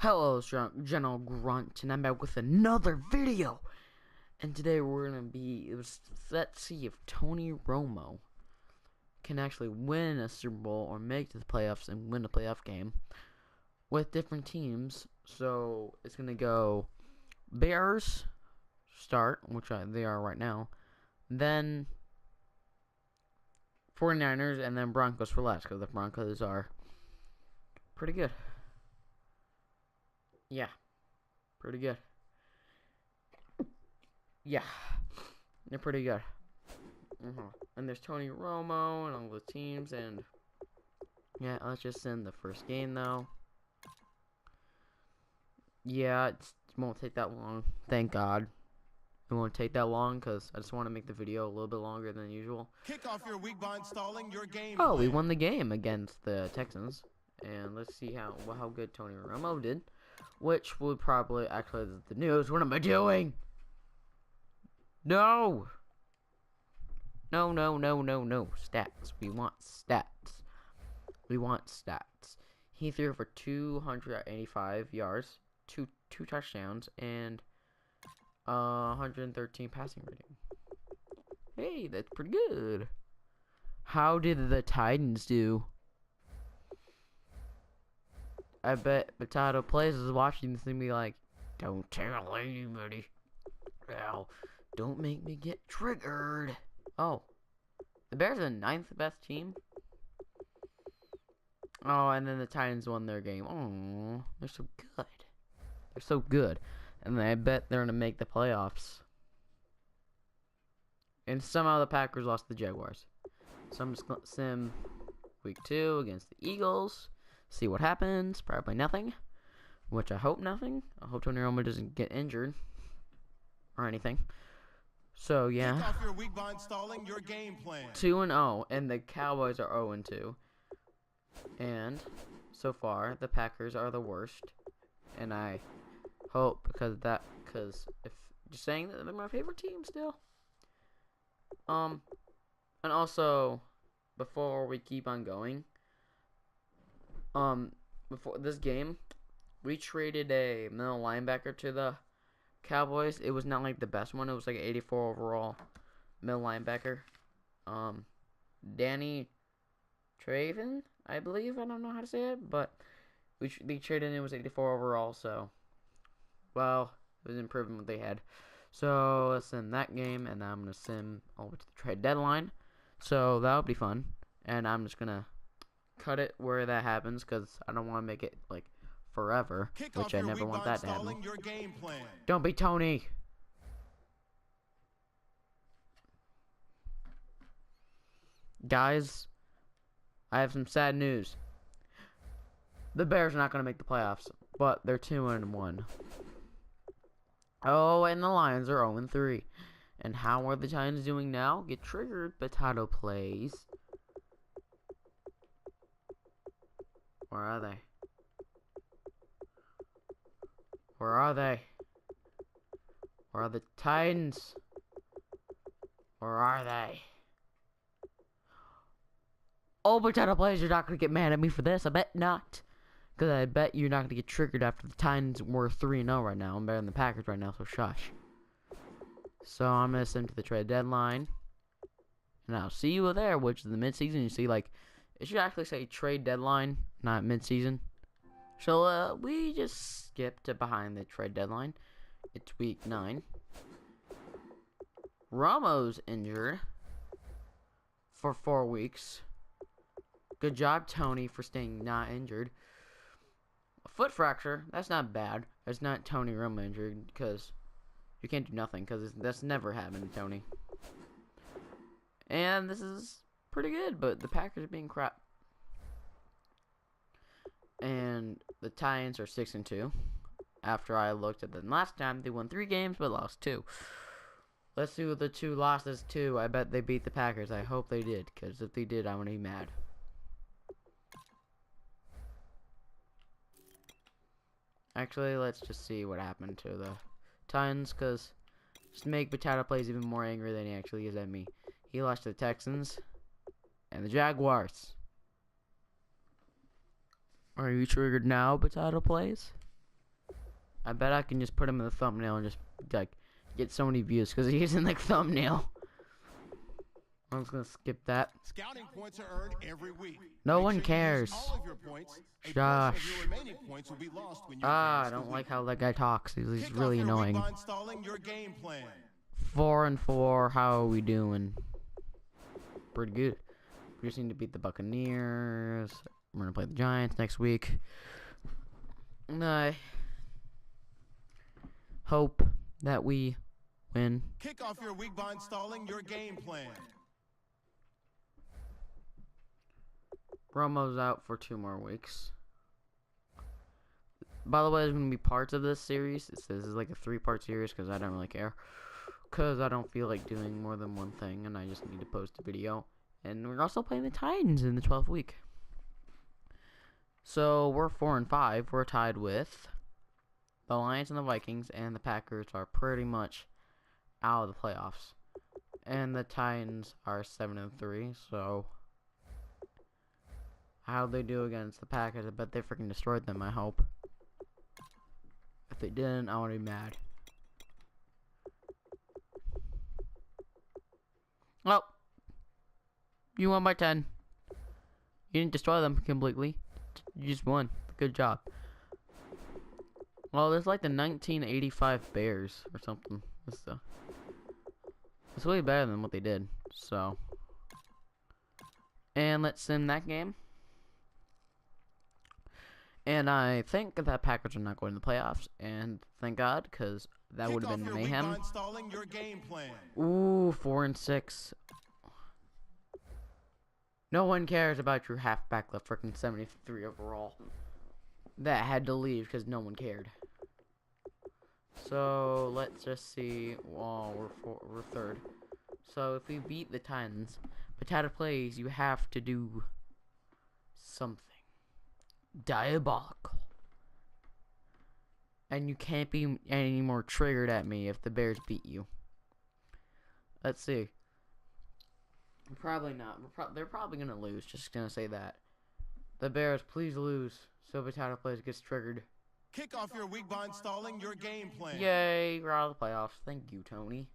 Hello, General Grunt, and I'm back with another video. And today we're gonna let's see if Tony Romo can actually win a Super Bowl or make it to the playoffs and win a playoff game with different teams. So it's gonna go Bears start, which they are right now, then 49ers, and then Broncos for last, because the Broncos are pretty good. Yeah, pretty good. Yeah, they're pretty good. And there's Tony Romo and all the teams, and yeah, let's just send the first game though. Yeah, it won't take that long. Thank God. It won't take that long because I just want to make the video a little bit longer than usual. Kick off your week by installing your game Oh, plan. we won the game against the Texans, and let's see how good Tony Romo did, which would probably actually the news. What am I doing? No. No. Stats. We want stats. We want stats. He threw for 285 yards, two touchdowns, and 113 passing rating. Hey, that's pretty good. How did the Titans do? I bet Potato Plays is watching this and be like, "Don't tell anybody. Now, don't make me get triggered." Oh, the Bears are the 9th best team. Oh, and then the Titans won their game. Oh, they're so good. They're so good. And I bet they're going to make the playoffs. And somehow the Packers lost to the Jaguars. So I'm just going to sim week 2 against the Eagles. See what happens. Probably nothing. Which I hope nothing. I hope Tony Romo doesn't get injured. Or anything. So, yeah. Kick off your week by installing your game plan. 2-0. And the Cowboys are 0-2. And so far, the Packers are the worst. And I hope because if just saying that they're my favorite team still. And also, before we keep on going, before this game, we traded a middle linebacker to the Cowboys. It was not like the best one. It was like an 84 overall middle linebacker. Danny Traven, I believe. I don't know how to say it, but they traded, and it was 84 overall. So, well, it was an improvement what they had. So let's send that game, and I'm gonna sim over to the trade deadline. So that'll be fun, and I'm just gonna cut it where that happens because I don't want to make it like forever, which I never want that to happen. Don't be Tony. Guys, I have some sad news. The Bears are not going to make the playoffs, but they're 2-1. Oh, and the Lions are 0-3. And how are the Titans doing now? Get triggered, Potato Plays. Where are they? Where are they? Where are the Titans? Where are they? Oh, Potato Plays, you're not going to get mad at me for this. I bet not. Because I bet you're not going to get triggered after the Titans were 3-0 right now. I'm better than the Packers right now, so shush. So I'm going to send to the trade deadline. And I'll see you there, which is the midseason. You see, like, it should actually say trade deadline, not midseason. So we just skipped to behind the trade deadline. It's week 9. Romo's injured for 4 weeks. Good job, Tony, for staying not injured. A foot fracture, that's not bad. That's not Tony Romo injured, because you can't do nothing, because that's never happened to Tony. And this is pretty good, but the Packers are being crap. And the Titans are 6-2. After I looked at them last time, they won 3 games, but lost 2. Let's see what the 2 losses to. I bet they beat the Packers. I hope they did, because if they did, I'm going to be mad. Actually, let's just see what happened to the Titans, because just to make Potato Plays even more angry than he actually is at me. He lost to the Texans and the Jaguars. Are you triggered now, Potato Plays? I bet I can just put him in the thumbnail and just like get so many views because he's in the thumbnail. I'm just gonna skip that. Scouting points are earned every week. No Make one sure you use cares. all of your points. A portion of Josh. your remaining points will be lost when you Ah, I advance to don't like week. how that guy talks. He's Kick really off your annoying. week by installing your game plan. 4-4. How are we doing? Pretty good. We just need to beat the Buccaneers. We're gonna play the Giants next week. And I hope that we win. Kick off your week by installing your game plan. Romo's out for 2 more weeks. By the way, there's gonna be parts of this series. This is like a 3-part series because I don't really care. Because I don't feel like doing more than one thing, and I just need to post a video. And we're also playing the Titans in the 12th week. So we're 4-5. We're tied with the Lions and the Vikings, and the Packers are pretty much out of the playoffs. And the Titans are 7-3. So how'd they do against the Packers? I bet they freaking destroyed them. I hope. If they didn't, I would be mad. Well, you won by 10. You didn't destroy them completely. You just won. Good job. Well, there's like the 1985 Bears or something. It's way better than what they did. So, and let's sim that game. And I think that Packers are not going to the playoffs. And thank God, because that would have been mayhem. Installing your game plan. Ooh, 4-6. No one cares about your halfback left, freaking 73 overall. That had to leave because no one cared. So let's just see. Oh, we're 3rd. So if we beat the Titans, Potato Plays, you have to do something diabolical. And you can't be any more triggered at me if the Bears beat you. Let's see. Probably not. They're probably gonna lose. Just gonna say that. The Bears, please lose. So Potato Plays gets triggered. Kick off your week by installing your game plan. Yay, we're out of the playoffs. Thank you, Tony.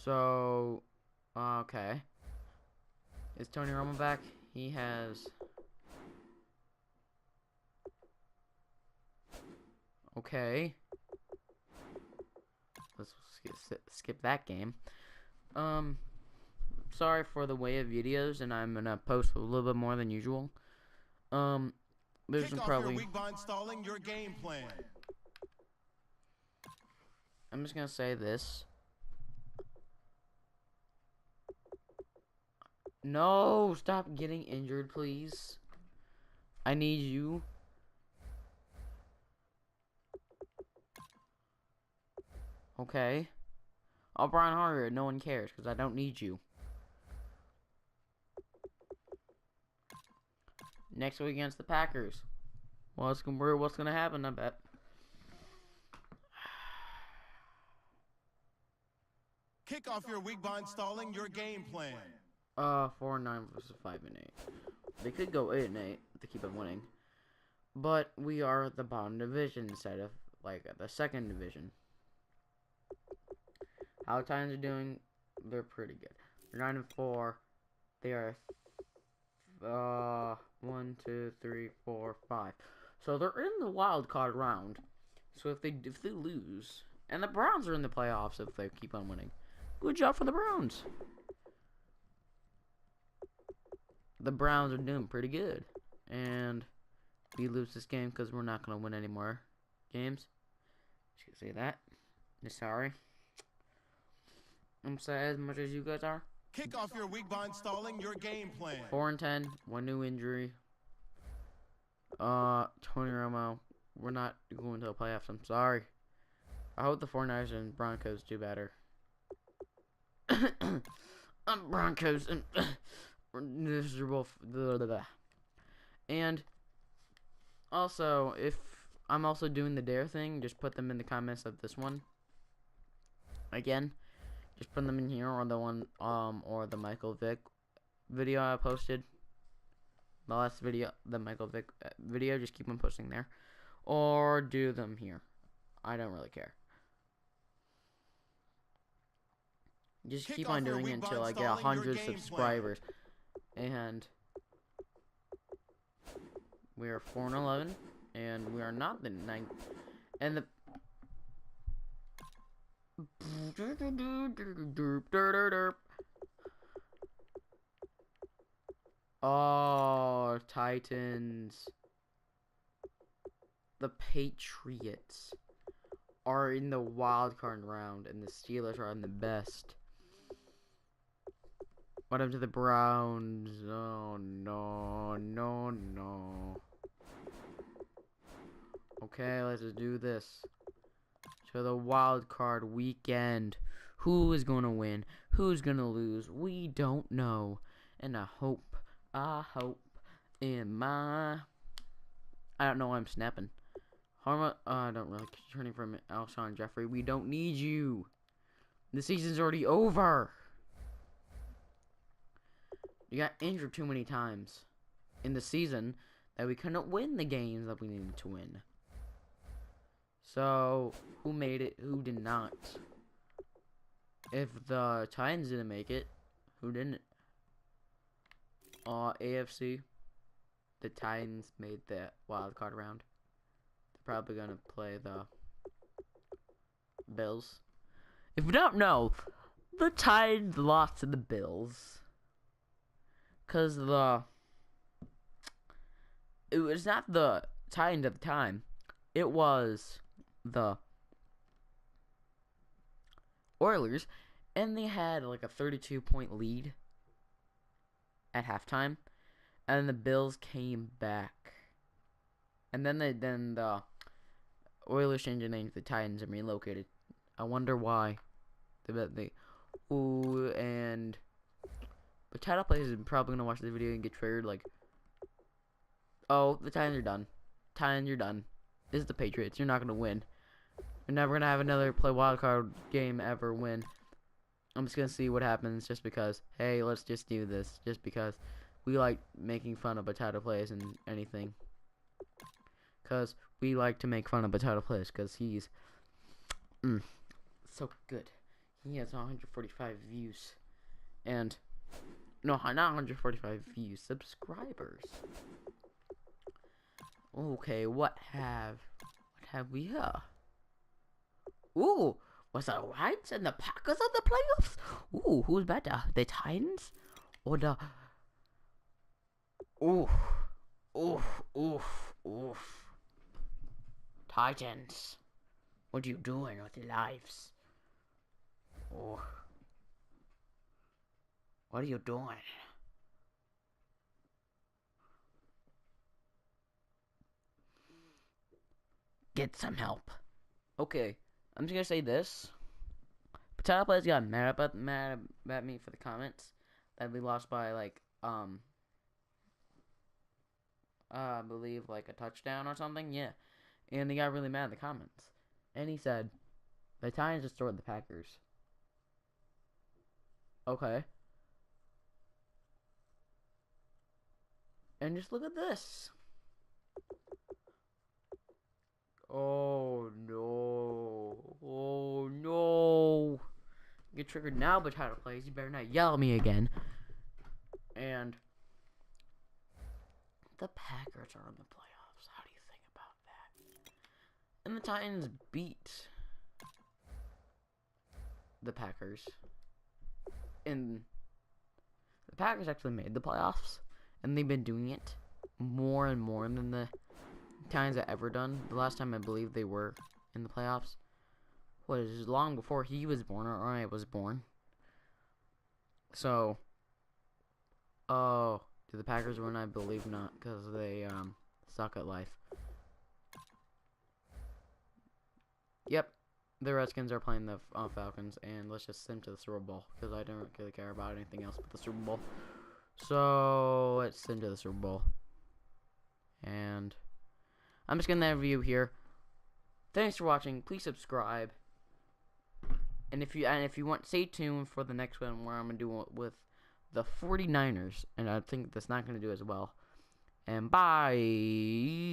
So, okay. Is Tony Romo back? He has... Okay. Let's skip that game. Sorry for the way of videos, and I'm gonna post a little bit more than usual. There's Kick off probably... your week by installing your game plan. I'm just gonna say this. No, stop getting injured, please. I need you. Okay. Oh, Brian Harder, no one cares because I don't need you. Next week against the Packers. Well, what's gonna happen? I bet. Kick off your week by installing your game plan. 4-9 versus 5-8. They could go 8-8 to keep on winning, but we are the bottom division instead of like the 2nd division. How the Titans are doing? They're pretty good. They're 9-4. They are 1, 2, 3, 4, 5. So they're in the wild card round. So if they lose, and the Browns are in the playoffs if they keep on winning. Good job for the Browns. The Browns are doing pretty good, and we lose this game because we're not gonna win any more games. Just gonna say that. I'm sorry. I'm sad as much as you guys are. Kick off your week by installing your game plan. 4-10, 1 new injury. Tony Romo, we're not going to the playoffs. I'm sorry. I hope the 49ers and Broncos do better. Broncos and miserable. And also, if I'm also doing the dare thing, just put them in the comments of this one. Again, just put them in here or the one or the Michael Vick video I posted. the last video, the Michael Vick video. Just keep on posting there, or do them here. I don't really care. Just keep on doing it until I get 100 subscribers. And we are 4-11, and we are not the 9th. And the oh, Titans. The Patriots are in the wild card round, and the Steelers are in the best. What happened to the Browns? Oh no, no, no. Okay, let's just do this. So the wild card weekend. Who is gonna win? Who's gonna lose? We don't know. And I hope in my... I don't know why I'm snapping. I don't really turning from Alshon Jeffrey. We don't need you. The season's already over. You got injured too many times in the season that we couldn't win the games that we needed to win. So, who made it? Who did not? If the Titans didn't make it, who didn't? AFC. The Titans made the wild card round. They're probably gonna play the Bills. If you don't know, the Titans lost to the Bills. Cause it was not the Titans at the time. It was the Oilers, and they had like a 32-point lead at halftime, and the Bills came back, and then the Oilers changed their name to the Titans and relocated. I wonder why. But title players are probably gonna watch this video and get triggered like, oh, the Titans are done. Titans, you're done. This is the Patriots. You're not gonna win. You're never gonna have another play wildcard game ever win. I'm just gonna see what happens just because. Hey, let's just do this just because we like making fun of potato players and anything. Cause we like to make fun of potato players because he's so good. He has 145 views and no, not 145 views, subscribers. Okay, what have we here? Ooh, was the Lions and the Packers in the playoffs? Ooh, who's better, the Titans or the? Oof, Titans, what are you doing with your lives? Oh. What are you doing? Get some help. Okay, I'm just gonna say this. Potato players got mad at me for the comments that we lost by like I believe like a touchdown or something. Yeah, and he got really mad in the comments, and he said the Titans destroyed the Packers. Okay. And just look at this. Oh no. Oh no. Get triggered now, potato plays. You better not yell at me again. And the Packers are in the playoffs. How do you think about that? And the Titans beat the Packers. And the Packers actually made the playoffs. And they've been doing it more and more than the Titans have ever done. The last time I believe they were in the playoffs was long before he was born or I was born. So, did the Packers win? I believe not, because they suck at life. Yep, the Redskins are playing the Falcons, and let's just send to the Super Bowl because I don't really care about anything else but the Super Bowl. So let's send to the Super Bowl, and I'm just gonna review here. Thanks for watching. Please subscribe, and if you want, stay tuned for the next one where I'm gonna do it with the 49ers, and I think that's not gonna do as well. And bye.